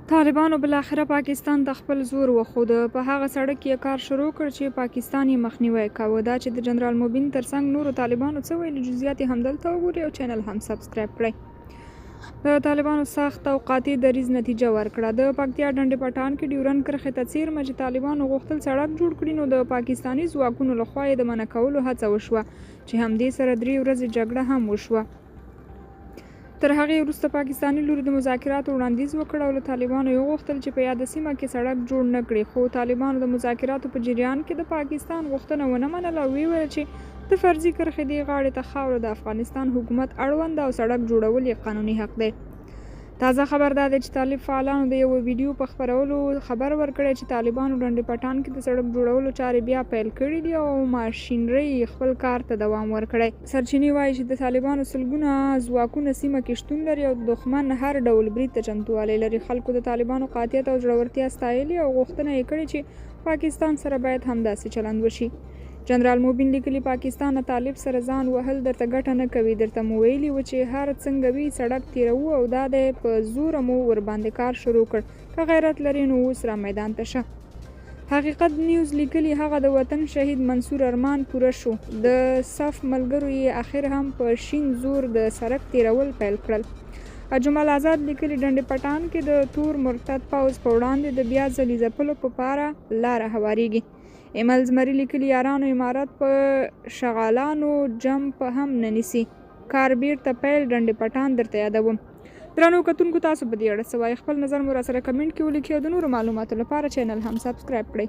طالبانو بالاخره پاکستان ته خپل زور وښود. په هغه سړک یې کار شروع کړ چې پاکستان یې مخنیوی کاوه. دا چې د جنرال موبین ترڅنګ نورو طالبانو څه ویلي جزئیات یې همدلته وګورئ او چینل هم سبسکرایب کړئ. د طالبانو سخت او قاطع دریځ نتیجه ورکړه. د پکتیا ډنډ پټان کې ډیورنډ کرښې ته څیرمه چې طالبانو غوښتل سړک جوړ کړي، نو د پاکستاني ځواکونو لخوا یې د منع کولو هڅه وشوه چې همدې سره 3 ورځې جګړه هم وشوه. تر هغې وروسته پاکستاني لوري د مذاکراتو وړاندیز وکړ او له طالبانو یې وغوښتل چې په یاده سیمه کې سړک جوړ نه کړي، خو طالبانو د مذاکراتو په جریان کې د پاکستان غوښتنه ونه منله او ویل چې د فرضي کرښې دې غاړې ته خاوره د افغانستان حکومت اړوند او سړک جوړول یې قانوني حق دی. تازه خبر دا دی چې طالب فعالانو د یو ویډیو په خپرولو خبر ورکړی چې طالبانو ډنډ پټان کې د سړک جوړولو چارې بیا پیل کړي دي او ماشینري خپل کار ته دوام ورکړی. سرچینې وایي چې د طالبانو سلګونه ځواکونه سیمه کې شتون لري او د دښمن هر ډول برید ته چمتووالی لري. خلکو د طالبانو قاطعیت او زړورتیا ستایلي او غوښتنه یې کړې چې پاکستان سره باید همداسې چلند وشي. جنرال موبین لیکلي پاکستان طالب سره ځان وهل درته ګټه نه کوي، درته مو ویلي و چې هر څنګه وي سړک تیروو او دا دی په زوره مو ورباندې کار شروع کړ، که غیرت لري نو اوس را میدان ته شه. حقیقت نیوز لیکلي هغه د وطن شهید منصور ارمان پوره شو، د صف ملګرو یې اخر هم په شین زور د سړک تیرول پیل کړل. اجمل آزاد لیکلي ډنډ پټان کې د تور مرتد پوځ په وړاندې د بیا ځلي ځپلو په پاره لاره هواریږي. ایمل زمري لیکلي یارانو امارات په شغالانو جمپ هم نه نیسي، کار بیرته پیل ډنډ پټان درته یادوم. درنو کتونکو تاسو په دې اړه څه وایئ؟ خپل نظر مو راسره کمنټ کې ولیکئ او د نورو معلوماتو لپاره چینل هم سبسکرایب کړئ.